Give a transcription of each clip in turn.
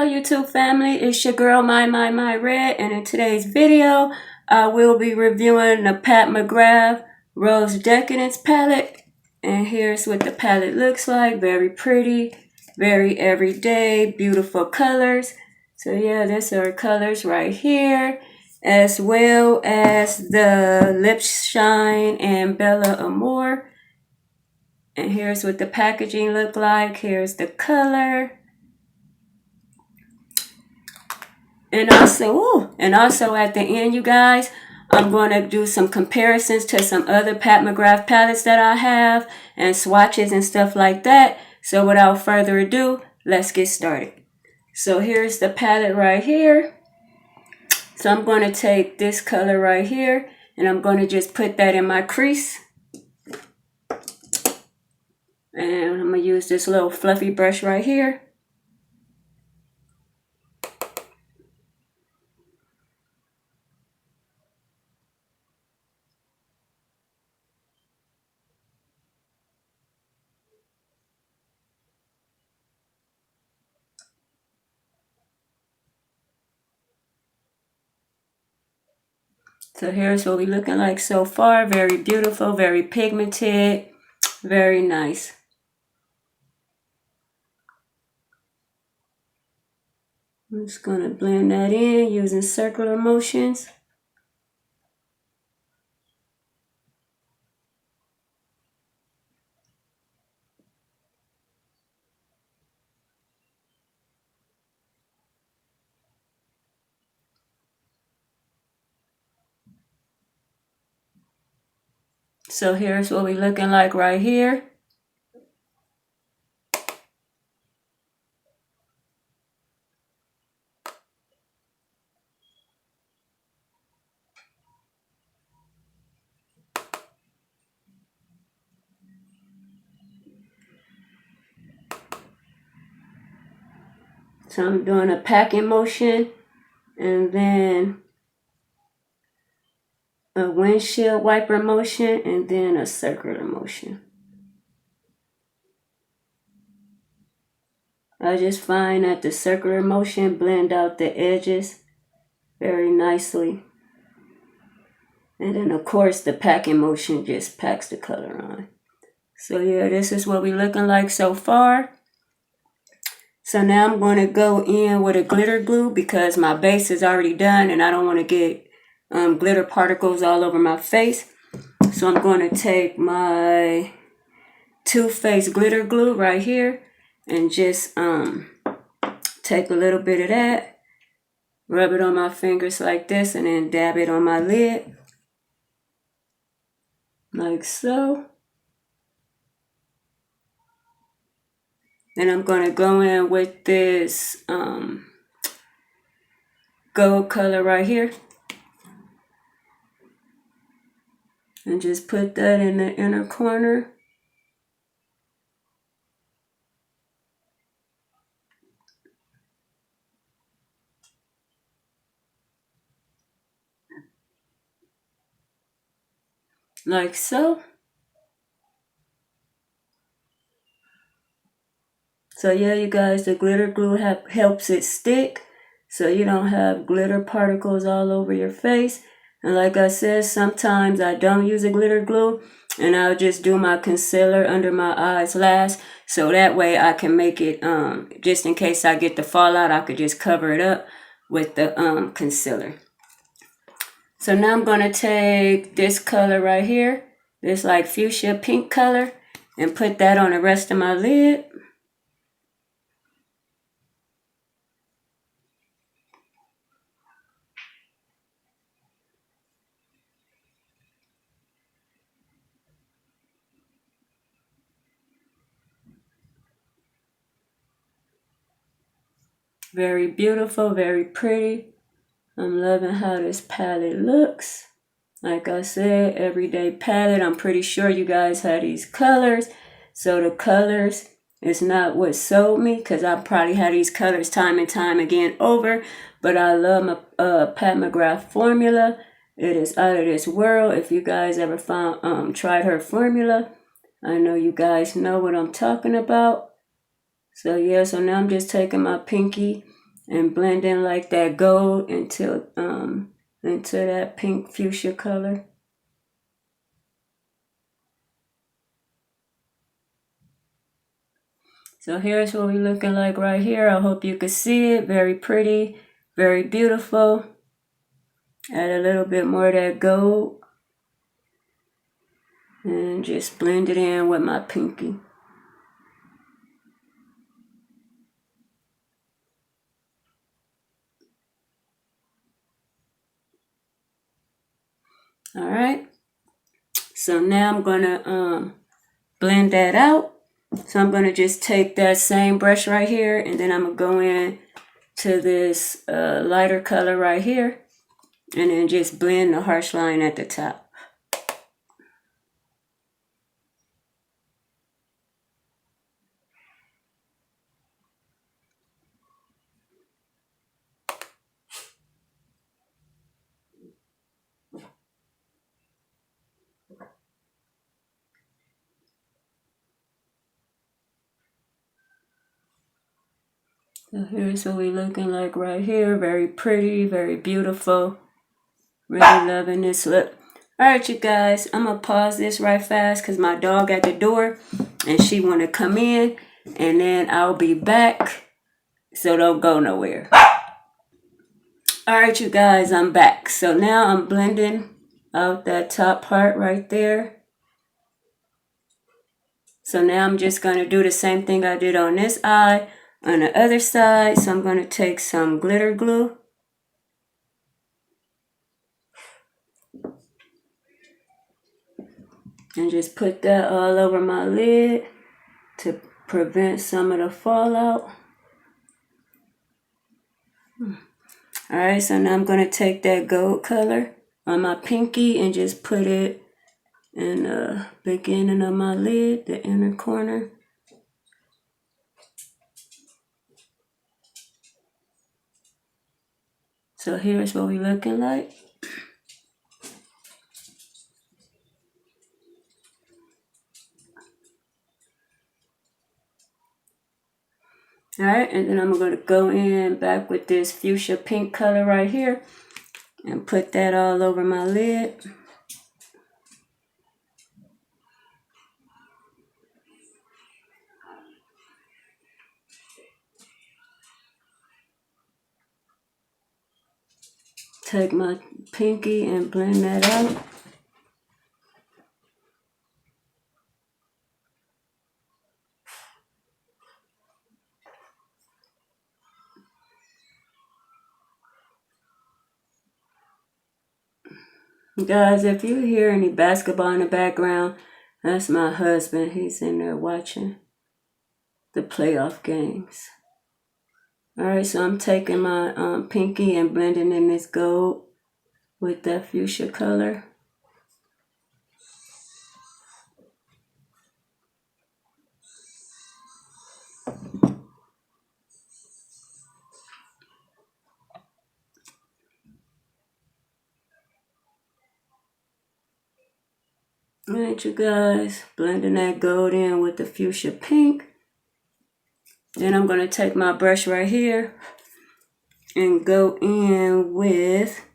YouTube family, it's your girl maimaimaired, and in today's video I will be reviewing the Mcgrath Rose Decadence palette. And here's what the palette looks like. Very pretty, very everyday, beautiful colors. So yeah, these are colors right here, as well as the Lip Shine and Bella Amore. And here's what the packaging look like. Here's the color. And also at the end, you guys, I'm going to do some comparisons to some other Mcgrath palettes that I have and swatches and stuff like that. So without further ado, let's get started. So here's the palette right here. So I'm going to take this color right here and I'm going to just put that in my crease. And I'm going to use this little fluffy brush right here. So here's what we're looking like so far. Very beautiful, very pigmented, very nice. I'm just going to blend that in using circular motions. So here's what we're looking like right here. So I'm doing a packing motion and then a windshield wiper motion and then a circular motion. I just find that the circular motion blend out the edges very nicely. And then of course the packing motion just packs the color on. So yeah, this is what we're looking like so far. So now I'm going to go in with a glitter glue because my base is already done and I don't want to get glitter particles all over my face. So I'm going to take my Too Faced glitter glue right here and just take a little bit of that, rub it on my fingers like this, and then dab it on my lid like so. Then I'm going to go in with this gold color right here and just put that in the inner corner. Like so. So yeah, you guys, the glitter glue helps it stick so you don't have glitter particles all over your face. And like I said, sometimes I don't use a glitter glue and I'll just do my concealer under my eyes last. So that way I can make it, just in case I get the fallout, I could just cover it up with the concealer. So now I'm going to take this color right here, this like fuchsia pink color, and put that on the rest of my lid. Very beautiful, very pretty. I'm loving how this palette looks. Like I said, everyday palette. I'm pretty sure you guys have these colors. So the colors is not what sold me because I probably had these colors time and time again over. But I love my Mcgrath formula. It is out of this world. If you guys ever tried her formula, I know you guys know what I'm talking about. So yeah, so now I'm just taking my pinky and blend in like that gold into that pink fuchsia color. So here's what we're looking like right here. I hope you can see it. Very pretty, very beautiful. Add a little bit more of that gold. And just blend it in with my pinky. All right. So now I'm gonna blend that out. So I'm gonna just take that same brush right here, and then I'm gonna go in to this lighter color right here, and then just blend the harsh line at the top. So here's what we're looking like right here. Very pretty, very beautiful. Really loving this look. All right, you guys, I'm going to pause this right fast because my dog at the door and she want to come in, and then I'll be back. So don't go nowhere. All right, you guys, I'm back. So now I'm blending out that top part right there. So now I'm just going to do the same thing I did on this eye on the other side. So I'm going to take some glitter glue. And just put that all over my lid to prevent some of the fallout. Alright, so now I'm going to take that gold color on my pinky and just put it in the beginning of my lid, the inner corner. So here's what we're looking like. Alright, and then I'm going to go in back with this fuchsia pink color right here and put that all over my lid. Take my pinky and blend that out. Guys, if you hear any basketball in the background, that's my husband. He's in there watching the playoff games. Alright, so I'm taking my pinky and blending in this gold with that fuchsia color. Alright, you guys, blending that gold in with the fuchsia pink. Then I'm going to take my brush right here and go in with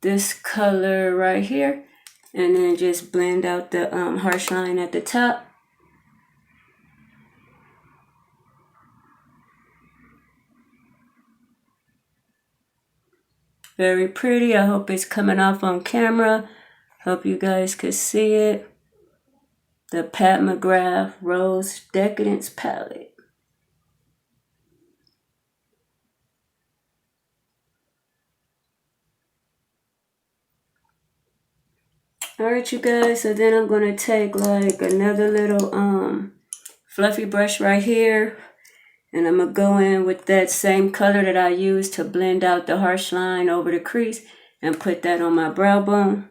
this color right here. And then just blend out the harsh line at the top. Very pretty. I hope it's coming off on camera. Hope you guys could see it. The Mcgrath Rose Decadence palette. Alright, you guys, so then I'm going to take like another little fluffy brush right here, and I'm going to go in with that same color that I used to blend out the harsh line over the crease and put that on my brow bone.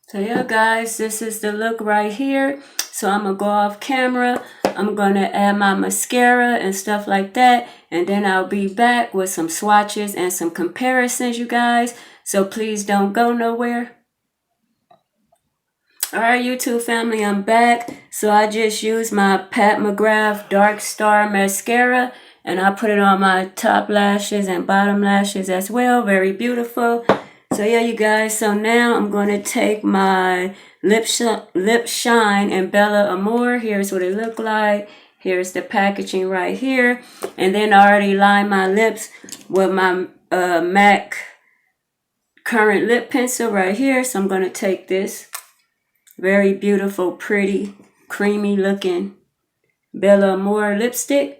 So yeah, guys, this is the look right here. So I'm going to go off camera. I'm going to add my mascara and stuff like that. And then I'll be back with some swatches and some comparisons, you guys. So please don't go nowhere. Alright, YouTube family, I'm back. So I just used my Pat McGrath Dark Star Mascara. And I put it on my top lashes and bottom lashes as well. Very beautiful. So yeah, you guys. So now I'm going to take my Lip Shine and Bella Amore. Here's what it looked like. Here's the packaging right here. And then I already lined my lips with my MAC Current Lip Pencil right here. So I'm going to take this very beautiful, pretty, creamy looking Bella Amore lipstick.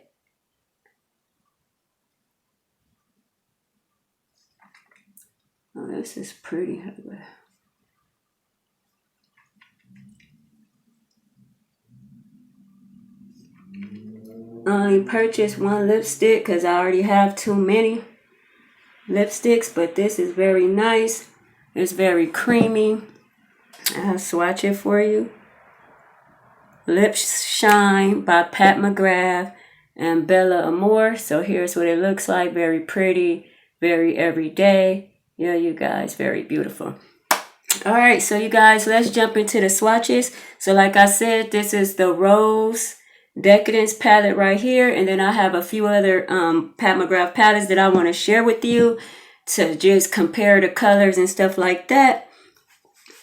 Oh, this is pretty. I only purchased one lipstick because I already have too many lipsticks, but this is very nice. It's very creamy. I'll swatch it for you. Lip Shine by Pat McGrath and Bella Amore. So here's what it looks like. Very pretty, very everyday. Yeah, you guys, very beautiful. All right, so you guys, let's jump into the swatches. So like I said, this is the Rose Decadence palette right here. And then I have a few other Pat McGrath palettes that I want to share with you to just compare the colors and stuff like that.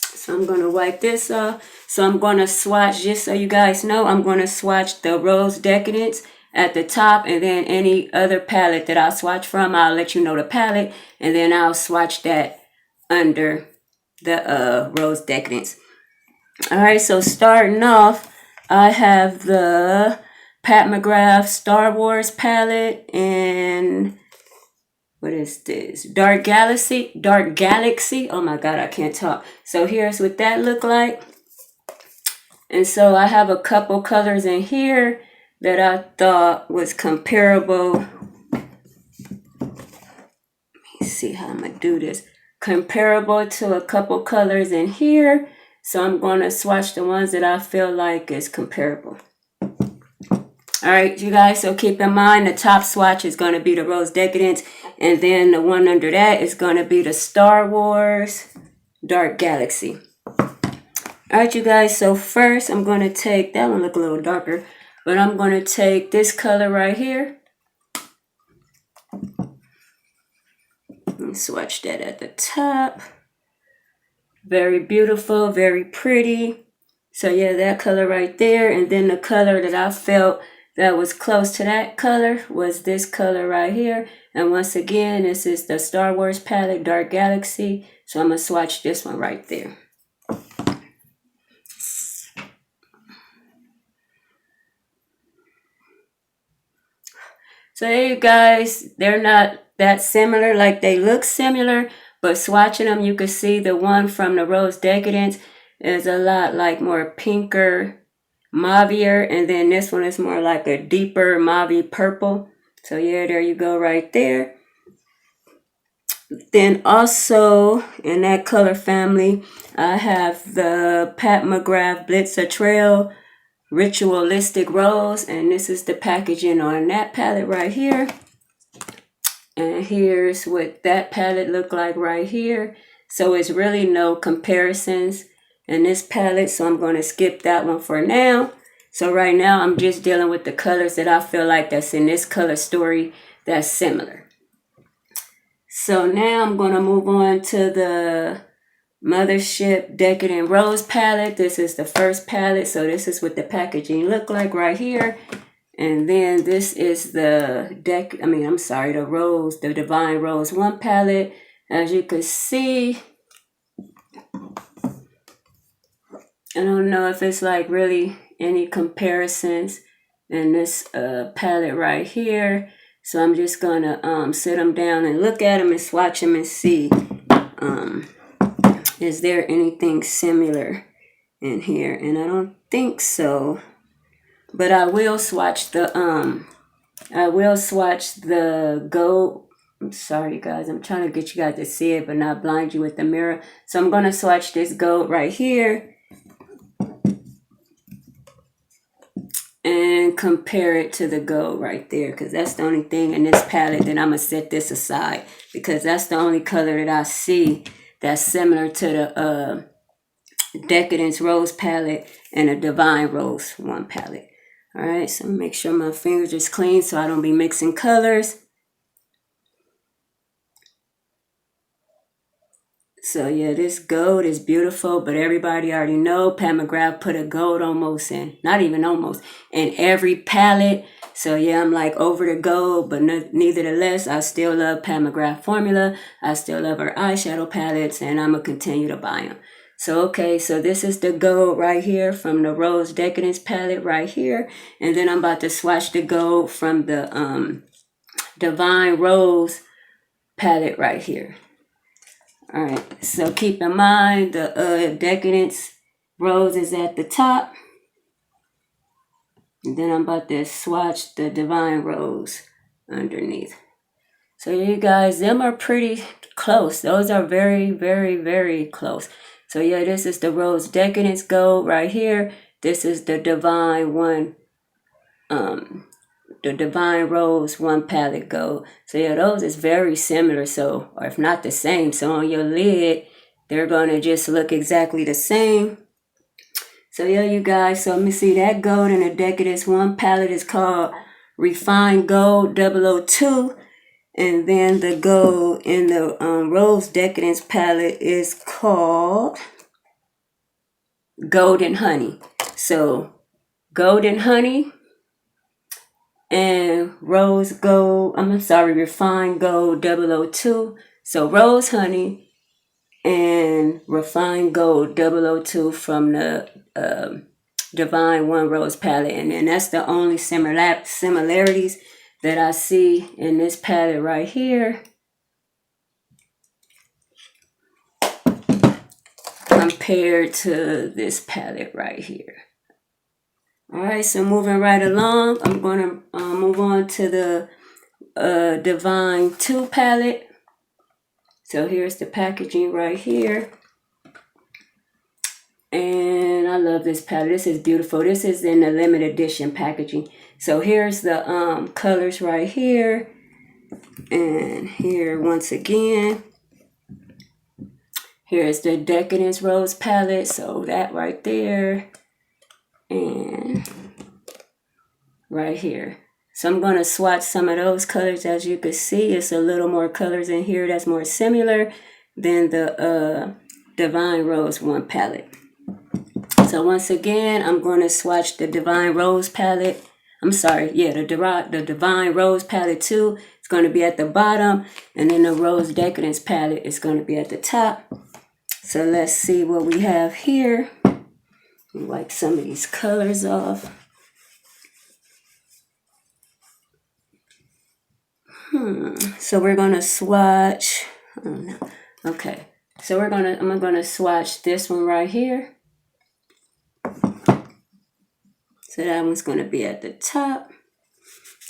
So I'm going to wipe this off. So I'm going to swatch, just so you guys know, I'm going to swatch the Rose Decadence at the top, and then any other palette that I swatch from, I'll let you know the palette, and then I'll swatch that under the Rose Decadence. All right, so starting off, I have the Pat McGrath Star Wars palette, and what is this? Dark Galaxy. Oh my God, I can't talk. So here's what that look like. And so I have a couple colors in here that I thought was comparable. Let me see how I'm going to do this. Comparable to a couple colors in here. So I'm going to swatch the ones that I feel like is comparable. All right, you guys, so keep in mind the top swatch is going to be the Rose Decadence, and then the one under that is going to be the Star Wars Dark Galaxy. All right, you guys, so first I'm going to take, that one look a little darker, but I'm going to take this color right here. And swatch that at the top. Very beautiful, very pretty. So yeah, that color right there, and then the color that I felt that was close to that color was this color right here. And once again, this is the Star Wars palette, Dark Galaxy. So I'm going to swatch this one right there. So there you guys, they're not that similar, like they look similar, but swatching them, you can see the one from the Rose Decadence is a lot like more pinker, mauvier, and then this one is more like a deeper mauve purple. So yeah, there you go right there. Then also in that color family, I have the Pat McGrath Blitzer Trail Ritualistic Rose, and this is the packaging on that palette right here. And here's what that palette look like right here. So it's really no comparisons in this palette, so I'm going to skip that one for now. So right now I'm just dealing with the colors that I feel like that's in this color story that's similar. So now I'm going to move on to the Mthrsh Decadent Rose palette. This is the first palette, so this is what the packaging look like right here. And then this is the the Rose, the Divine Rose 1 palette. As you can see, I don't know if it's like really any comparisons in this palette right here. So I'm just gonna sit them down and look at them and swatch them and see is there anything similar in here. And I don't think so, but I will swatch the gold I'm sorry, you guys. I'm trying to get you guys to see it, but not blind you with the mirror. So I'm going to swatch this gold right here and compare it to the gold right there, because that's the only thing in this palette that I'm going to set this aside, because that's the only color that I see that's similar to the Decadence Rose palette and a Divine Rose one palette. All right, so make sure my fingers is clean so I don't be mixing colors. So yeah, this gold is beautiful, but everybody already know Mcgrath put a gold almost in, not even almost, in every palette. So yeah, I'm like over the gold, but nevertheless, I still love Mcgrath formula. I still love her eyeshadow palettes, and I'm going to continue to buy them. So okay, so this is the gold right here from the Rose Decadence palette right here. And then I'm about to swatch the gold from the Divine Rose palette right here. All right, so keep in mind the Decadence Rose is at the top. And then I'm about to swatch the Divine Rose underneath. So you guys, them are pretty close. Those are very, very, very close. So yeah, this is the Rose Decadence Gold right here. This is the Divine one, the Divine Rose one palette gold. So yeah, those is very similar. So, or if not the same, so on your lid, they're gonna just look exactly the same. So yeah, you guys, so let me see, that gold in the Decadence one palette is called Refined Gold 002. And then the gold in the Rose Decadence palette is called Golden Honey. So Golden Honey and Rose Gold, Refined Gold 002. So Rose Honey and Refined Gold 002 from the Divine One Rose palette. And then that's the only similarities that I see in this palette right here compared to this palette right here. All right, so moving right along, I'm going to move on to the Divine 2 palette. So here's the packaging right here. And I love this palette. This is beautiful. This is in the limited edition packaging. So here's the colors right here. And here once again. Here's the Decadence Rose palette. So that right there. And right here. So I'm going to swatch some of those colors. As you can see, it's a little more colors in here that's more similar than the Divine Rose one palette. So once again, I'm going to swatch the Divine Rose palette. The Divine Rose palette too. It's going to be at the bottom. And then the Rose Decadence palette is going to be at the top. So let's see what we have here. Wipe some of these colors off. So we're going to swatch. Okay. So I'm going to swatch this one right here. So that one's going to be at the top.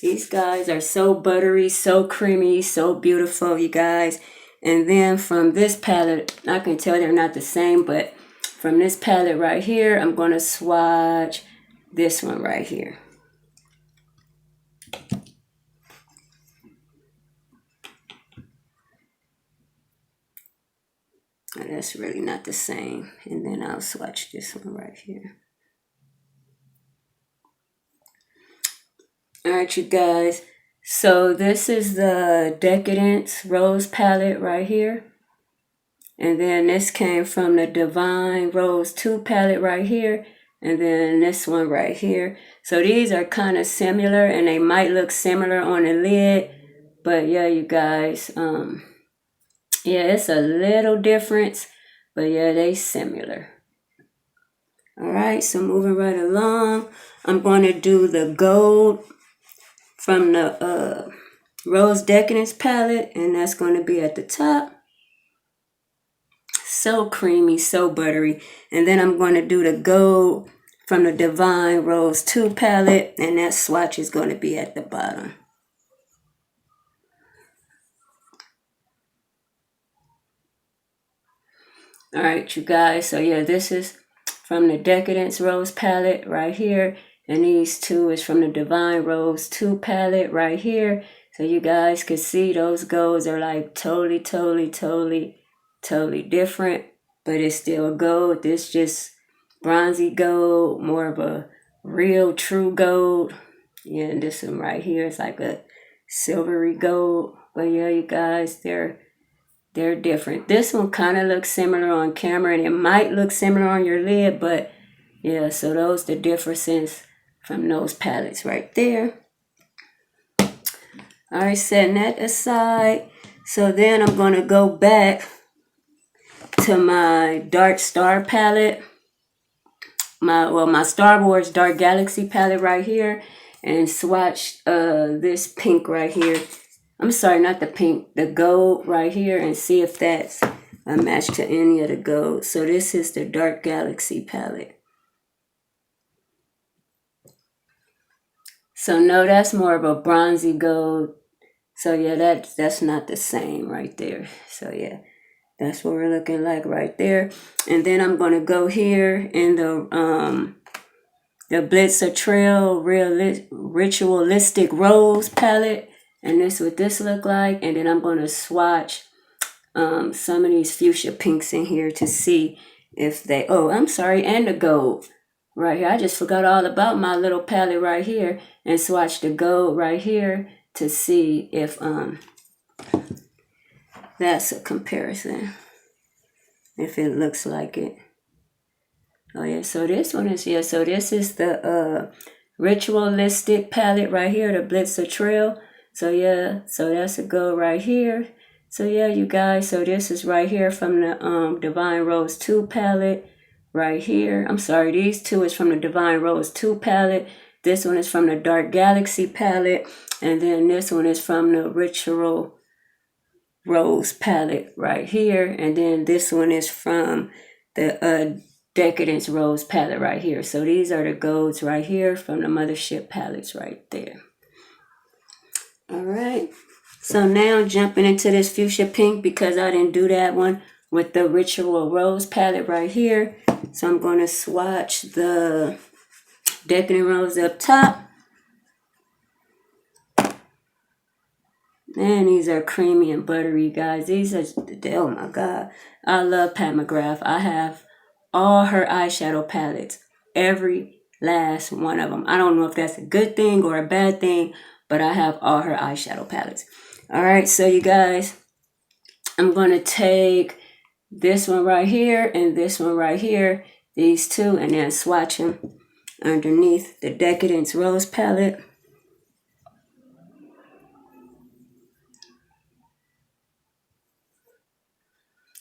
These guys are so buttery, so creamy, so beautiful, you guys. And then from this palette, I can tell they're not the same, but from this palette right here, I'm going to swatch this one right here. And that's really not the same. And then I'll swatch this one right here. All right, you guys. So this is the Decadence Rose palette right here. And then this came from the Divine Rose 2 palette right here. And then this one right here. So these are kind of similar and they might look similar on the lid. But yeah, you guys, yeah, it's a little difference. But yeah, they similar. All right, so moving right along, I'm going to do the gold from the Rose Decadence palette, and that's going to be at the top. So creamy, so buttery. And then I'm going to do the gold from the Divine Rose 2 palette, and that swatch is going to be at the bottom. All right, you guys. So yeah, this is from the Decadence Rose palette right here. And these two is from the Divine Rose 2 palette right here. So you guys can see those golds are like totally different. But it's still gold. This just bronzy gold, more of a real true gold. Yeah, and this one right here is like a silvery gold. But yeah, you guys, they're different. This one kind of looks similar on camera, and it might look similar on your lid, but yeah, so those the differences from those palettes right there. All right, setting that aside. So then I'm going to go back to my Dark Star palette, my Star Wars Dark Galaxy palette right here, and swatch this pink right here. I'm sorry, not the pink, the gold right here, and see if that's a match to any of the gold. So this is the Dark Galaxy palette. So no, that's more of a bronzy gold. So yeah, that's not the same right there. So yeah, that's what we're looking like right there. And then I'm gonna go here in the Blitzer Trail Ritualistic Rose palette. And this is what this look like. And then I'm going to swatch some of these fuchsia pinks in here to see if they... Oh, I'm sorry. And the gold right here. I just forgot all about my little palette right here. And swatch the gold right here to see if that's a comparison. If it looks like it. Oh, yeah. So this one is... Yeah, so this is the Ritualistic palette right here. The Blitzer Trail. So yeah, so that's a gold right here. So yeah, you guys, so this is right here from the Divine Rose 2 palette right here. I'm sorry, these two is from the Divine Rose 2 palette. This one is from the Dark Galaxy palette. And then this one is from the Ritual Rose palette right here. And then this one is from the Decadence Rose palette right here. So these are the golds right here from the Mothership palettes right there. All right, so now jumping into this fuchsia pink because I didn't do that one with the Ritual Rose palette right here. So I'm going to swatch the Decadent Rose up top. Man, these are creamy and buttery, guys. These are, oh my God. I love Pat Mcgrath. I have all her eyeshadow palettes. Every last one of them. I don't know if that's a good thing or a bad thing, but I have all her eyeshadow palettes. All right, so you guys, I'm going to take this one right here and this one right here, these two, and then swatch them underneath the Decadence Rose palette.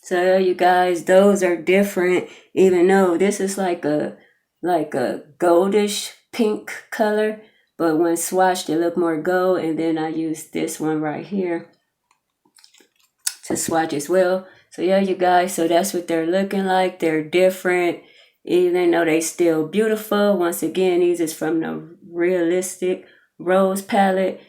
So you guys, those are different, even though this is like a goldish pink color. But when swatched, they look more gold. And then I use this one right here to swatch as well. So yeah, you guys, so that's what they're looking like. They're different, even though they still beautiful. Once again, these is from the Ritualistic Rose palette.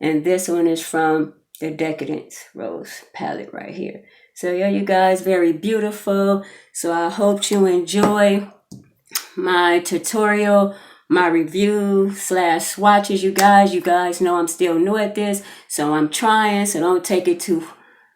And this one is from the Decadence Rose palette right here. So yeah, you guys, very beautiful. So I hope you enjoy my tutorial, my review / swatches. You guys know I'm still new at this, so I'm trying. So don't take it too,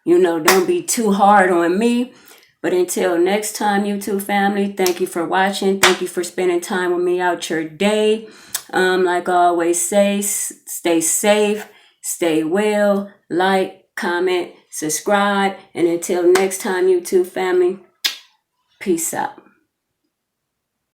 don't be too hard on me. But until next time, YouTube family, thank you for watching. Thank you for spending time with me out your day. Like I always say, stay safe, stay well, like, comment, subscribe. And until next time, YouTube family, peace out.